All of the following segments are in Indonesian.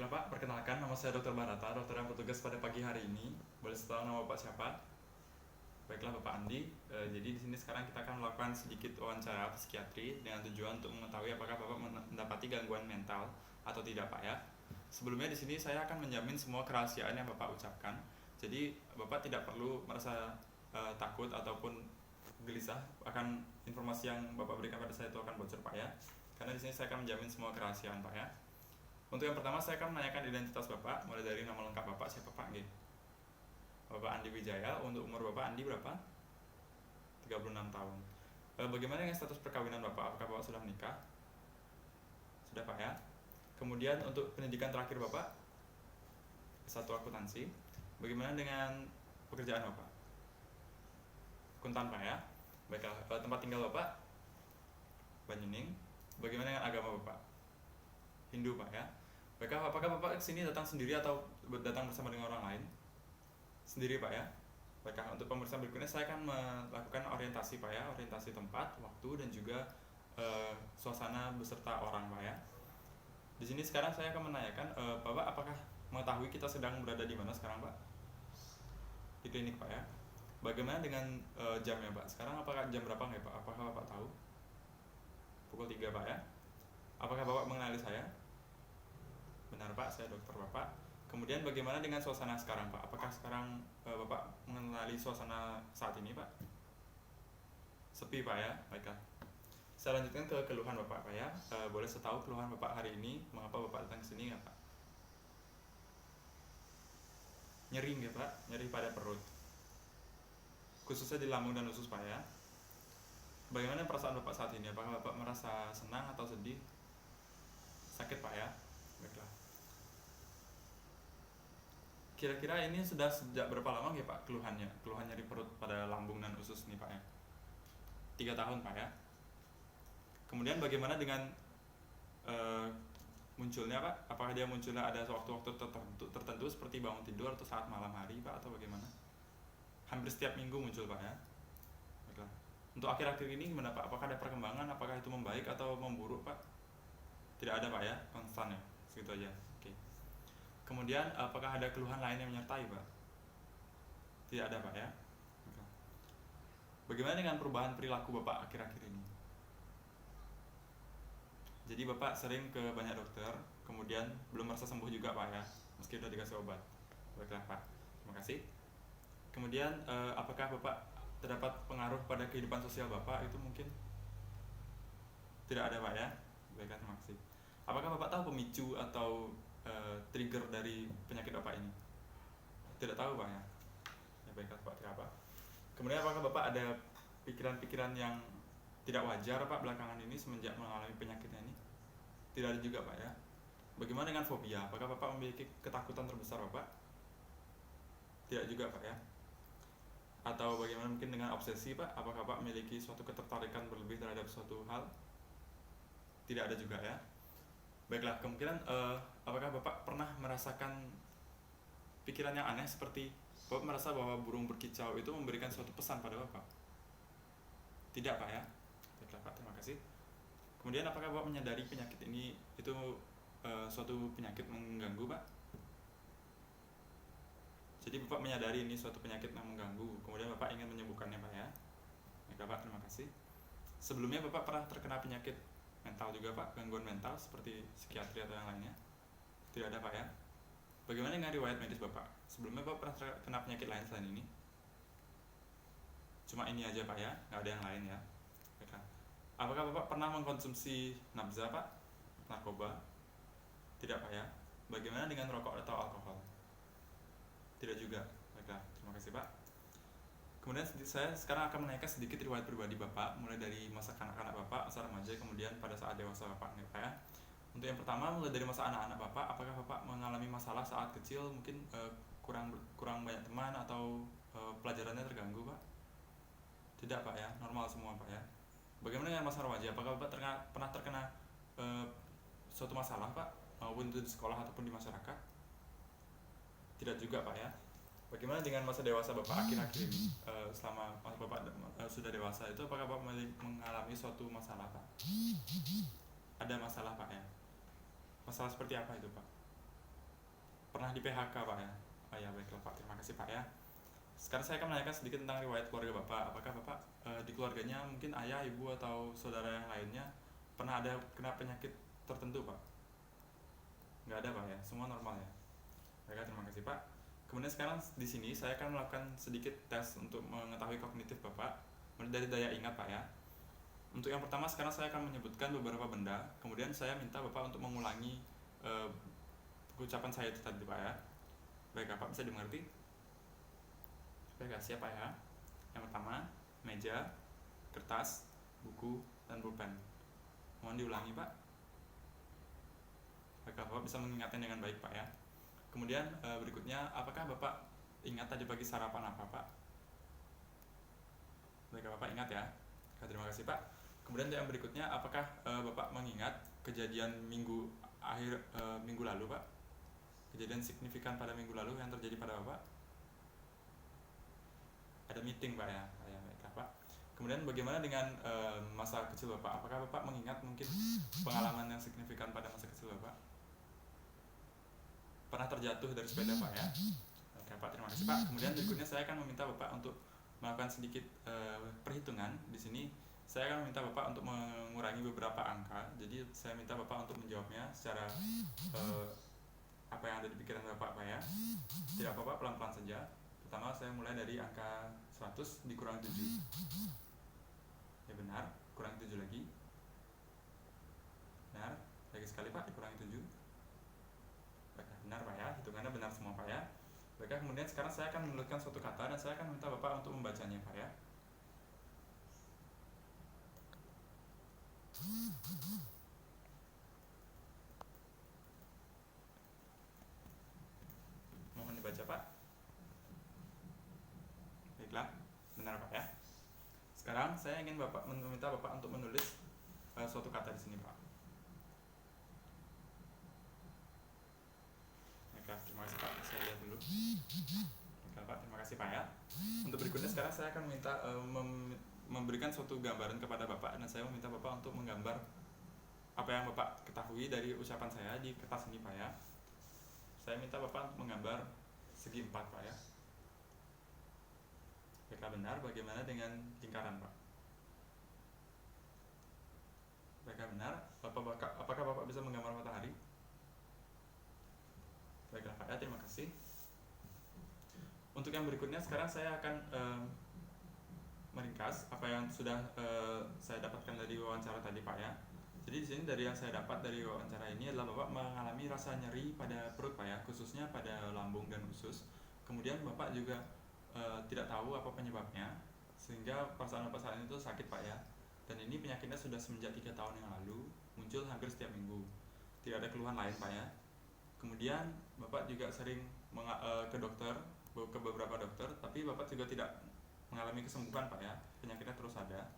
Baiklah Pak, perkenalkan nama saya Dr. Barata, dokter yang bertugas pada pagi hari ini. Boleh tahu nama Bapak siapa? Baiklah Bapak Andi. Jadi di sini sekarang kita akan melakukan sedikit wawancara psikiatri dengan tujuan untuk mengetahui apakah Bapak mendapati gangguan mental atau tidak Pak ya. Sebelumnya di sini saya akan menjamin semua kerahasiaan yang Bapak ucapkan. Jadi Bapak tidak perlu merasa takut ataupun gelisah akan informasi yang Bapak berikan pada saya itu akan bocor Pak ya. Karena di sini saya akan menjamin semua kerahasiaan Pak ya. Untuk yang pertama saya akan menanyakan identitas Bapak, mulai dari nama lengkap Bapak siapa Pak? G. Bapak Andi Wijaya. Untuk umur Bapak Andi berapa? 36 tahun. Bagaimana dengan status perkawinan Bapak? Apakah Bapak sudah menikah? Sudah Pak ya. Kemudian untuk pendidikan terakhir Bapak, S1 akuntansi. Bagaimana dengan pekerjaan Bapak? Kuntan Pak ya. Baiklah, tempat tinggal Bapak Banyuning. Bagaimana dengan agama Bapak? Hindu Pak ya. Baiklah, apakah Bapak kesini datang sendiri atau datang bersama dengan orang lain? Sendiri Pak ya. Baiklah, untuk pemeriksaan berikutnya saya akan melakukan orientasi Pak ya, orientasi tempat, waktu dan juga suasana beserta orang Pak ya. Di sini sekarang saya akan menanyakan, Bapak apakah mengetahui kita sedang berada di mana sekarang Pak? Di klinik Pak ya. Bagaimana dengan jamnya Pak? Sekarang apakah jam berapa nggak Pak? Apakah Bapak tahu? Pukul 3 Pak ya. Apakah Bapak mengenali saya? Benar Pak, saya dokter Bapak. Kemudian bagaimana dengan suasana sekarang Pak? Apakah sekarang Bapak mengenali suasana saat ini Pak? Sepi Pak ya, baiklah. Saya lanjutkan ke keluhan Bapak Pak ya. Boleh saya tahu keluhan Bapak hari ini, mengapa Bapak datang ke sini nggak Pak? Nyeri nggak Pak? Nyeri pada perut. Khususnya di lambung dan usus Pak ya. Bagaimana perasaan Bapak saat ini? Apakah Bapak merasa senang atau sedih? Sakit Pak ya? Baiklah. Kira-kira ini sudah sejak berapa lama ya Pak keluhannya? Keluhan nyeri perut pada lambung dan usus nih Pak ya? 3 tahun Pak ya. Kemudian bagaimana dengan munculnya Pak? Apakah dia munculnya ada waktu-waktu tertentu seperti bangun tidur atau saat malam hari Pak atau bagaimana? Hampir setiap minggu muncul Pak ya. Baiklah. Untuk akhir-akhir ini gimana Pak? Apakah ada perkembangan? Apakah itu membaik atau memburuk Pak? Tidak ada Pak ya, konstan ya, segitu aja. Oke. Kemudian apakah ada keluhan lain yang menyertai Pak? Tidak ada Pak ya. Bagaimana dengan perubahan perilaku Bapak akhir-akhir ini? Jadi Bapak sering ke banyak dokter, kemudian belum merasa sembuh juga Pak ya, meski sudah dikasih obat. Baiklah Pak, terima kasih. Kemudian apakah Bapak terdapat pengaruh pada kehidupan sosial Bapak itu mungkin? Tidak ada Pak ya. Baiklah, terima kasih. Apakah Bapak tahu pemicu atau trigger dari penyakit Bapak ini? Tidak tahu Pak ya. Ya baiklah Pak, tidak apa. Kemudian apakah Bapak ada pikiran-pikiran yang tidak wajar Pak belakangan ini semenjak mengalami penyakitnya ini? Tidak ada juga Pak ya. Bagaimana dengan fobia? Apakah Bapak memiliki ketakutan terbesar Bapak? Tidak juga Pak ya. Atau bagaimana mungkin dengan obsesi Pak? Apakah Bapak memiliki suatu ketertarikan berlebih terhadap suatu hal? Tidak ada juga ya. Baiklah, kemungkinan apakah Bapak pernah merasakan pikiran yang aneh seperti Bapak merasa bahwa burung berkicau itu memberikan suatu pesan pada Bapak? Tidak Pak ya. Baiklah Pak, terima kasih. Kemudian apakah Bapak menyadari penyakit ini itu suatu penyakit mengganggu Pak? Jadi Bapak menyadari ini suatu penyakit yang mengganggu, kemudian Bapak ingin menyembuhkannya Pak ya. Baiklah Pak, terima kasih. Sebelumnya Bapak pernah terkena penyakit mental juga Pak, gangguan mental seperti psikiatri atau yang lainnya? Tidak ada Pak ya. Bagaimana dengan riwayat medis Bapak? Sebelumnya Bapak pernah terkena penyakit lain selain ini? Cuma ini aja Pak ya, nggak ada yang lain ya. Baiklah. Apakah Bapak pernah mengkonsumsi nabza Pak? Narkoba? Tidak Pak ya. Bagaimana dengan rokok atau alkohol? Tidak juga. Baiklah, terima kasih Pak. Kemudian saya sekarang akan menanyakan sedikit riwayat pribadi Bapak, mulai dari masa kanak-kanak Bapak, masa remaja, kemudian pada saat dewasa Bapak, ya. Untuk yang pertama, mulai dari masa anak-anak Bapak, apakah Bapak mengalami masalah saat kecil, mungkin kurang banyak teman atau pelajarannya terganggu Pak? Tidak Pak ya, normal semua Pak ya. Bagaimana dengan masa remaja? Apakah Bapak pernah terkena suatu masalah Pak, maupun itu di sekolah ataupun di masyarakat? Tidak juga Pak ya. Bagaimana dengan masa dewasa Bapak akhir-akhir ini? Selama Bapak sudah dewasa itu, apakah Bapak mengalami suatu masalah Pak? Ada masalah Pak ya? Masalah seperti apa itu Pak? pernah di PHK Pak ya. Oh ya, baiklah Pak, terima kasih Pak ya. Sekarang saya akan menanyakan sedikit tentang riwayat keluarga Bapak. Apakah Bapak di keluarganya mungkin ayah, ibu atau saudara yang lainnya pernah ada kena penyakit tertentu Pak? Nggak ada Pak ya, semua normal ya. Baiklah, terima kasih Pak. Kemudian sekarang di sini saya akan melakukan sedikit tes untuk mengetahui kognitif Bapak dari daya ingat Pak ya. Untuk yang pertama sekarang saya akan menyebutkan beberapa benda, kemudian saya minta Bapak untuk mengulangi ucapan saya itu tadi Pak ya. Baik Bapak, bisa dimengerti? Baik, siap Pak ya. Yang pertama, meja, kertas, buku, dan pulpen. Mohon diulangi Pak. Baik Bapak bisa mengingatnya dengan baik Pak ya. Kemudian berikutnya, apakah Bapak ingat tadi pagi sarapan apa Pak? Baik Bapak ingat ya. Terima kasih Pak. Kemudian yang berikutnya, apakah Bapak mengingat kejadian minggu lalu Pak? Kejadian signifikan pada minggu lalu yang terjadi pada Bapak? Ada meeting Pak ya. Baiklah Pak. Kemudian bagaimana dengan masa kecil Bapak? Apakah Bapak mengingat mungkin pengalaman yang signifikan pada masa kecil Bapak? Pernah terjatuh dari sepeda Pak ya? Oke Pak, terima kasih Pak. Kemudian berikutnya saya akan meminta Bapak untuk melakukan sedikit perhitungan. Di sini saya akan meminta Bapak untuk mengurangi beberapa angka. Jadi saya minta Bapak untuk menjawabnya secara apa yang ada di pikiran Bapak Pak ya. Tidak apa-apa, pelan-pelan saja. Pertama saya mulai dari angka 100 dikurang 7. Ya benar, kurang 7 lagi. Benar, lagi sekali Pak, dikurangi 7. Baiklah, benar Pak ya, hitungannya benar semua Pak ya. Baiklah, kemudian sekarang saya akan menuliskan suatu kata dan saya akan minta Bapak untuk membacanya Pak ya. Mohon dibaca Pak. Baiklah, benar Pak ya. Sekarang saya ingin meminta Bapak untuk menulis suatu kata di sini Pak. Baiklah, terima kasih Pak. Saya lihat dulu. Baiklah Pak, terima kasih Pak ya. Untuk berikutnya sekarang saya akan minta memberikan suatu gambaran kepada Bapak dan saya meminta Bapak untuk menggambar apa yang Bapak ketahui dari ucapan saya di kertas ini Pak ya. Saya minta Bapak untuk menggambar segi 4 Pak ya. Baiklah, benar. Bagaimana dengan lingkaran Pak? Baiklah, benar. Apakah Bapak bisa menggambar matahari? Baiklah Pak ya, terima kasih. Untuk yang berikutnya sekarang saya akan meringkas apa yang sudah saya dapatkan dari wawancara tadi Pak ya. Jadi di sini dari yang saya dapat dari wawancara ini adalah Bapak mengalami rasa nyeri pada perut Pak ya, khususnya pada lambung dan usus. Kemudian Bapak juga tidak tahu apa penyebabnya, sehingga perasaan Bapak saat itu sakit Pak ya. Dan ini penyakitnya sudah semenjak 3 tahun yang lalu, muncul hampir setiap minggu. Tidak ada keluhan lain Pak ya. Kemudian Bapak juga sering ke dokter, ke beberapa dokter, tapi Bapak juga tidak mengalami kesembuhan Pak ya. Penyakitnya terus ada,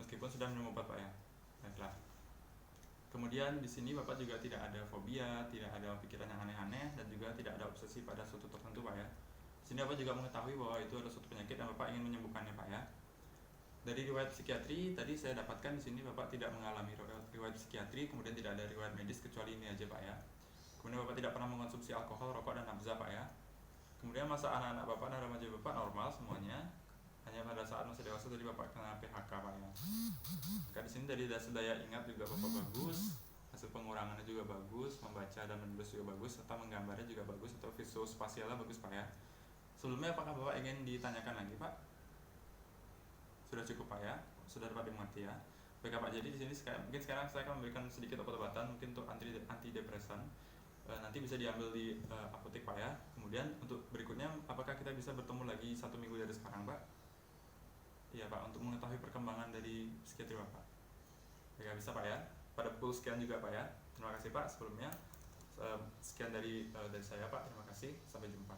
meskipun sudah minum obat Pak ya. Baiklah. Kemudian di sini Bapak juga tidak ada fobia, tidak ada pikiran yang aneh-aneh, dan juga tidak ada obsesi pada suatu tertentu Pak ya. Di sini Bapak juga mengetahui bahwa itu adalah suatu penyakit dan Bapak ingin menyembuhkannya Pak ya. Dari riwayat psikiatri tadi saya dapatkan di sini Bapak tidak mengalami riwayat psikiatri, kemudian tidak ada riwayat medis kecuali ini aja Pak ya. Kemudian Bapak tidak pernah mengkonsumsi alkohol, rokok, dan nafza Pak ya. Kemudian masa anak-anak Bapak dan remaja Bapak normal semuanya. Hanya pada saat masih dewasa tadi Bapak kena PHK Pak ya. Maka di sini dari daya ingat juga Bapak bagus, hasil pengurangannya juga bagus, membaca dan menulis juga bagus, serta menggambarnya juga bagus, atau visual spasialnya bagus Pak ya. Sebelumnya apakah Bapak ingin ditanyakan lagi Pak? Sudah cukup Pak ya, sudah dapat dimengerti ya. Baik Pak, jadi di sini mungkin sekarang saya akan memberikan sedikit obat-obatan mungkin untuk antidepresan. Nanti bisa diambil di apotek Pak ya. Kemudian untuk berikutnya, apakah kita bisa bertemu lagi 1 minggu dari sekarang Pak? Iya Pak, untuk mengetahui perkembangan dari psikiatri Bapak. Ya bisa Pak ya. Pada pukul sekian juga Pak ya. Terima kasih Pak sebelumnya. Sekian dari saya Pak. Terima kasih. Sampai jumpa.